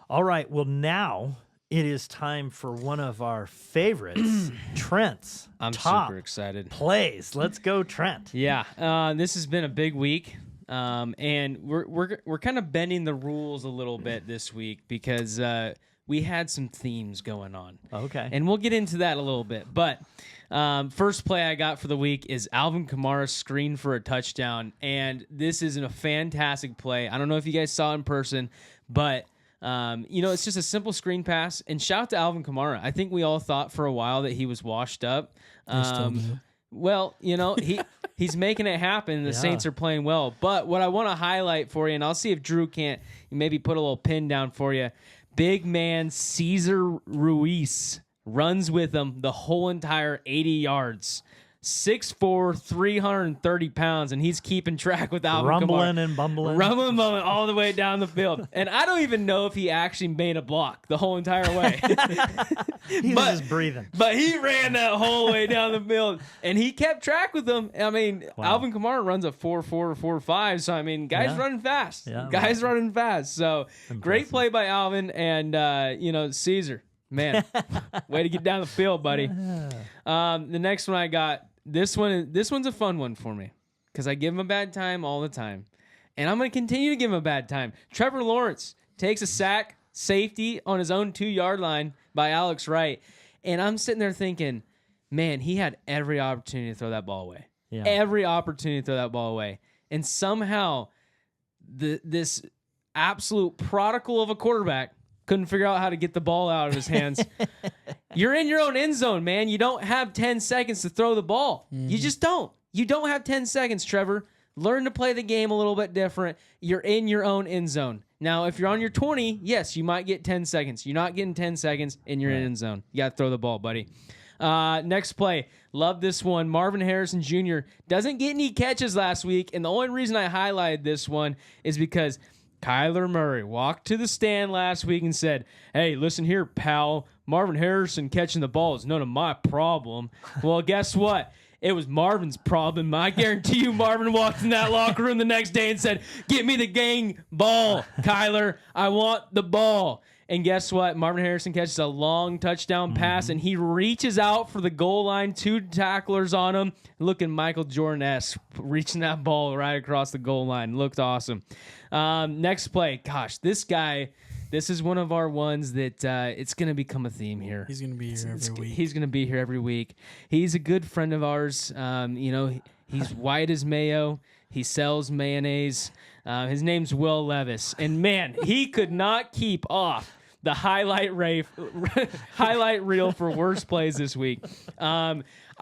All right. Well, now it is time for one of our favorites, Trent's I'm top super excited. plays. Let's go, Trent. Yeah, this has been a big week, and we're kind of bending the rules a little bit this week because we had some themes going on. Okay. And we'll get into that a little bit. But first play I got for the week is Alvin Kamara's screen for a touchdown, and this is a fantastic play. I don't know if you guys saw it in person, but it's just a simple screen pass. And shout out to Alvin Kamara. I think we all thought for a while that he was washed up. Well, he's making it happen. The Saints are playing well. But what I want to highlight for you, and I'll see if Drew can't maybe put a little pin down for you. Big man Cesar Ruiz runs with him the whole entire 80 yards. 6'4", 330 pounds, and he's keeping track with Alvin Kamara. Rumbling and bumbling all the way down the field. And I don't even know if he actually made a block the whole entire way. He was just breathing. But he ran that whole way down the field, and he kept track with them. I mean, Alvin Kamara runs a 4.4 or 4.5, so, I mean, guys running fast. Running fast. So, impressive. Great play by Alvin and, Caesar. Man, way to get down the field, buddy. The next one I got, this one's a fun one for me because I give him a bad time all the time, and I'm going to continue to give him a bad time. Trevor Lawrence takes a sack, safety on his own 2-yard line by Alex Wright, and I'm sitting there thinking, man, he had every opportunity to throw that ball away. Yeah. Every opportunity to throw that ball away, and somehow this absolute prodigal of a quarterback couldn't figure out how to get the ball out of his hands. You're in your own end zone, man. You don't have 10 seconds to throw the ball. You just don't. You don't have 10 seconds, Trevor. Learn to play the game a little bit different. You're in your own end zone. Now, if you're on your 20, yes, you might get 10 seconds. You're not getting 10 seconds in your end zone. You got to throw the ball, buddy. Next play. Love this one. Marvin Harrison Jr. doesn't get any catches last week, and the only reason I highlighted this one is because Kyler Murray walked to the stand last week and said, hey, listen here, pal. Marvin Harrison catching the ball is none of my problem. Well, guess what? It was Marvin's problem. I guarantee you Marvin walked in that locker room the next day and said, get me the gang ball, Kyler. I want the ball. And guess what? Marvin Harrison catches a long touchdown pass, and he reaches out for the goal line, 2 tacklers on him, looking Michael Jordan-esque, reaching that ball right across the goal line. Looked awesome. Next play. Gosh, this guy, this is one of our ones that it's going to become a theme here. He's going to be here every week. He's going to be here every week. He's a good friend of ours. He's white as Mayo. He sells mayonnaise. His name's Will Levis. And, man, he could not keep off the highlight reel for worst plays this week.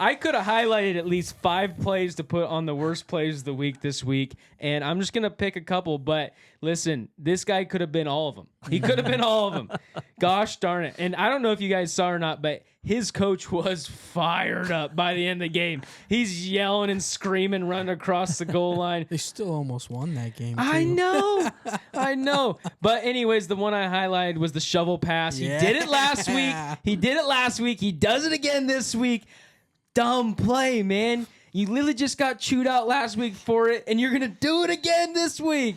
I could have highlighted at least 5 plays to put on the worst plays of the week this week, and I'm just going to pick a couple. But listen, this guy could have been all of them. He could have been all of them. Gosh darn it. And I don't know if you guys saw or not, but his coach was fired up by the end of the game. He's yelling and screaming, running across the goal line. They still almost won that game, too. I know. But anyways, the one I highlighted was the shovel pass. He did it last week. He does it again this week. Dumb play, man. You literally just got chewed out last week for it, and you're going to do it again this week.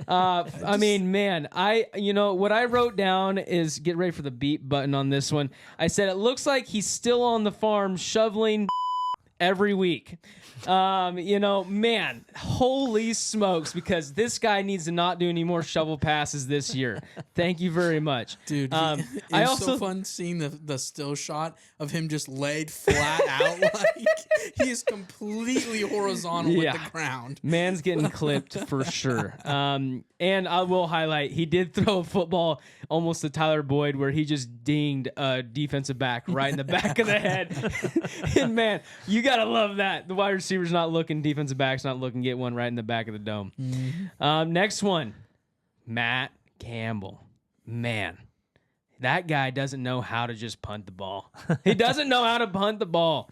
I mean, man, what I wrote down is, get ready for the beep button on this one. I said, it looks like he's still on the farm shoveling every week. Man, holy smokes, because this guy needs to not do any more shovel passes this year. Thank you very much. Dude, it's so fun seeing the still shot of him just laid flat out like he is completely horizontal with the ground. Man's getting clipped for sure. And I will highlight, he did throw a football almost to Tyler Boyd where he just dinged a defensive back right in the back of the head. And, man, you got to love that. The wide receiver's not looking, defensive back's not looking, get one right in the back of the dome. Next one, Matt Campbell. Man, that guy doesn't know how to just punt the ball. He doesn't know how to punt the ball.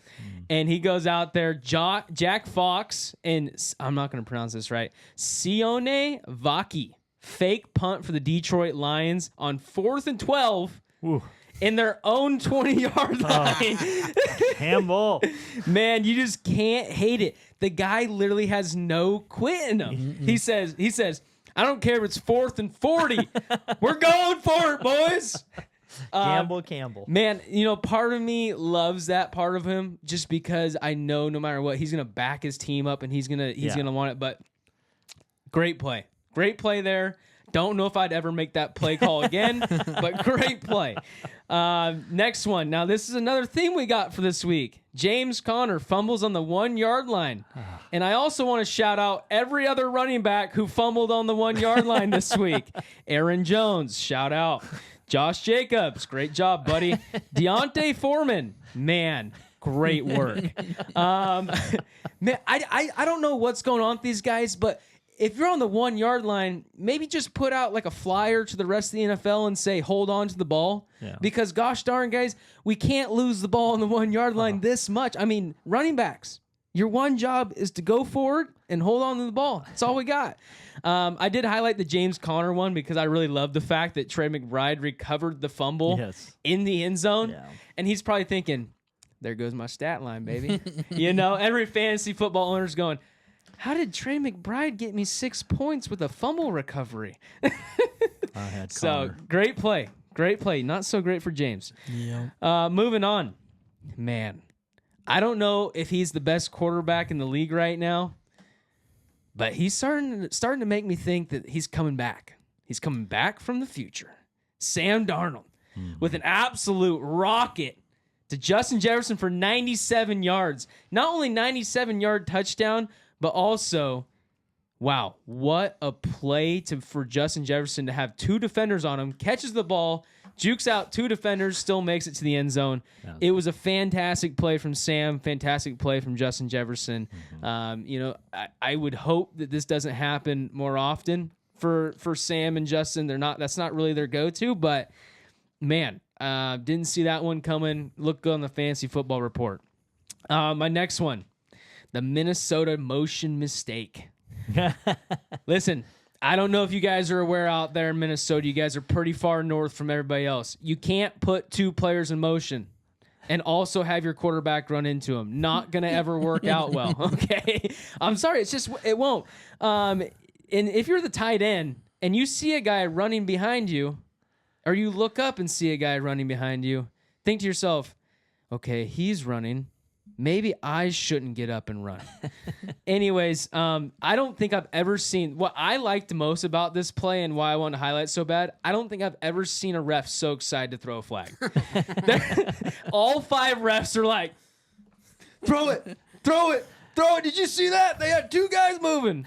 And he goes out there, Jack Fox, and I'm not going to pronounce this right, Sione Vaki, fake punt for the Detroit Lions on 4th and 12 in their own 20-yard line. Campbell. Man, you just can't hate it. The guy literally has no quit in him. He says, I don't care if it's 4th and 40. We're going going for it, boys. Campbell. Man, part of me loves that part of him just because I know no matter what, he's going to back his team up and he's going to want it. But great play there. Don't know if I'd ever make that play call again, but great play. Next one. Now, this is another theme we got for this week. James Conner fumbles on the 1-yard line. And I also want to shout out every other running back who fumbled on the 1-yard line this week. Aaron Jones, shout out. Josh Jacobs, great job, buddy. Deontay Foreman, man, great work. Man, I don't know what's going on with these guys, but if you're on the 1-yard line, maybe just put out like a flyer to the rest of the NFL and say, hold on to the ball. Yeah. Because gosh darn, guys, we can't lose the ball on the 1-yard line this much. I mean, running backs, your one job is to go forward and hold on to the ball. That's all we got. I did highlight the James Conner one because I really love the fact that Trey McBride recovered the fumble in the end zone. Yeah. And he's probably thinking, there goes my stat line, baby. Every fantasy football owner's going, how did Trey McBride get me 6 points with a fumble recovery? So great play. Not so great for James. Yeah. Moving on. Man, I don't know if he's the best quarterback in the league right now, but he's starting to make me think that he's coming back. He's coming back from the future. Sam Darnold with an absolute rocket to Justin Jefferson for 97 yards. Not only 97-yard touchdown, but also, wow, what a play for Justin Jefferson to have 2 defenders on him, catches the ball, jukes out 2 defenders, still makes it to the end zone. Yeah. It was a fantastic play from Sam, fantastic play from Justin Jefferson. I would hope that this doesn't happen more often for Sam and Justin. That's not really their go-to, but man, didn't see that one coming. Look good on the Fantasy Football Report. My next one. The Minnesota motion mistake. Listen, I don't know if you guys are aware out there in Minnesota. You guys are pretty far north from everybody else. You can't put 2 players in motion and also have your quarterback run into them. Not going to ever work out well, okay? I'm sorry. It won't. And if you're the tight end and you see a guy running behind you, or you look up and see a guy running behind you, think to yourself, okay, he's running. Maybe I shouldn't get up and run. Anyways, I don't think I've ever seen what I liked most about this play and why I wanted to highlight it so bad. I don't think I've ever seen a ref so excited to throw a flag. All 5 refs are like, throw it. Did you see that? They had 2 guys moving.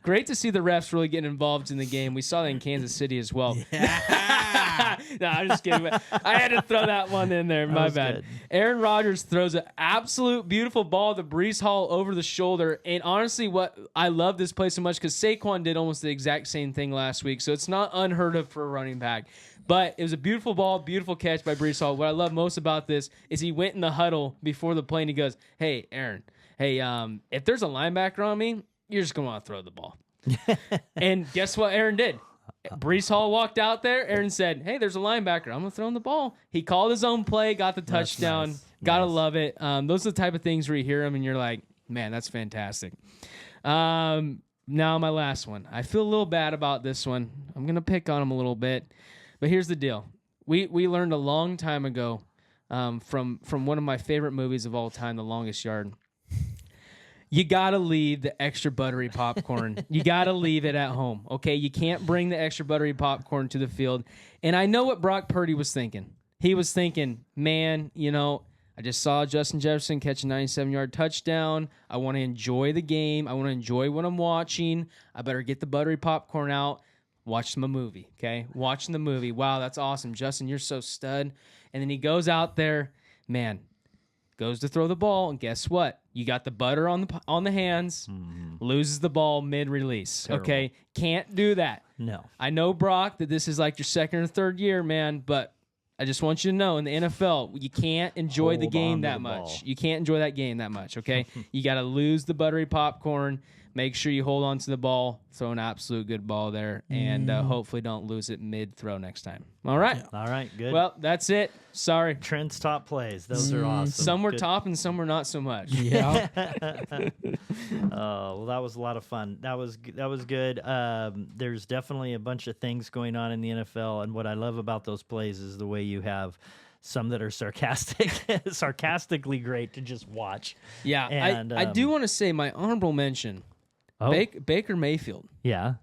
Great to see the refs really getting involved in the game. We saw that in Kansas City as well. Yeah. No, I'm just kidding. I had to throw that one in there. My bad. Good. Aaron Rodgers throws an absolute beautiful ball to Breece Hall over the shoulder. And honestly, what I love this play so much because Saquon did almost the exact same thing last week. So it's not unheard of for a running back. But it was a beautiful ball, beautiful catch by Breece Hall. What I love most about this is he went in the huddle before the play and he goes, hey, Aaron, if there's a linebacker on me, you're just going to want to throw the ball. And guess what Aaron did? Breece Hall walked out there. Aaron said, hey, there's a linebacker. I'm going to throw him the ball. He called his own play, got the touchdown. Nice. Gotta love it. Those are the type of things where you hear them and you're like, man, that's fantastic. Now my last one. I feel a little bad about this one. I'm going to pick on him a little bit. But here's the deal. We learned a long time ago from one of my favorite movies of all time, The Longest Yard. You got to leave the extra buttery popcorn. You got to leave it at home, okay? You can't bring the extra buttery popcorn to the field. And I know what Brock Purdy was thinking. He was thinking, man, I just saw Justin Jefferson catch a 97-yard touchdown. I want to enjoy the game. I want to enjoy what I'm watching. I better get the buttery popcorn out, watch my movie, okay? Watching the movie. Wow, that's awesome. Justin, you're so stud. And then he goes out there, man, goes to throw the ball, and guess what? You got the butter on the hands, loses the ball mid-release. Terrible. Okay? Can't do that. No. I know, Brock, that this is like your second or third year, man, but I just want you to know in the NFL, you can't enjoy the game that much. You can't enjoy that game that much, okay? You got to lose the buttery popcorn. Make sure you hold on to the ball, throw an absolute good ball there, and hopefully don't lose it mid-throw next time. All right. All right, good. Well, that's it. Sorry. Trent's top plays. Those are awesome. Some were Good. top and some were not so much. Yeah. Well, that was a lot of fun. That was good. There's definitely a bunch of things going on in the NFL, and what I love about those plays is the way you have some that are sarcastically great to just watch. Yeah. And, I do want to say my honorable mention, Baker Mayfield. Yeah.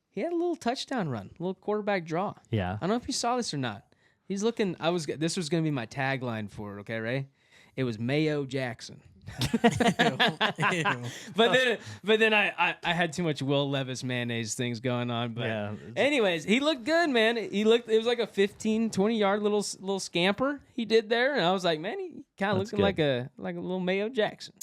He had a little touchdown run, a little quarterback draw. Yeah. I don't know if you saw this or not. He's looking. This was going to be my tagline for it. Okay, Ray. It was Mayo Jackson. Ew. But then I had too much Will Levis mayonnaise things going on. But Yeah. anyways, he looked good, man. It was like a 15, 20-yard little scamper he did there, and I was like, man, he kind of That's looking good. like a little Mayo Jackson.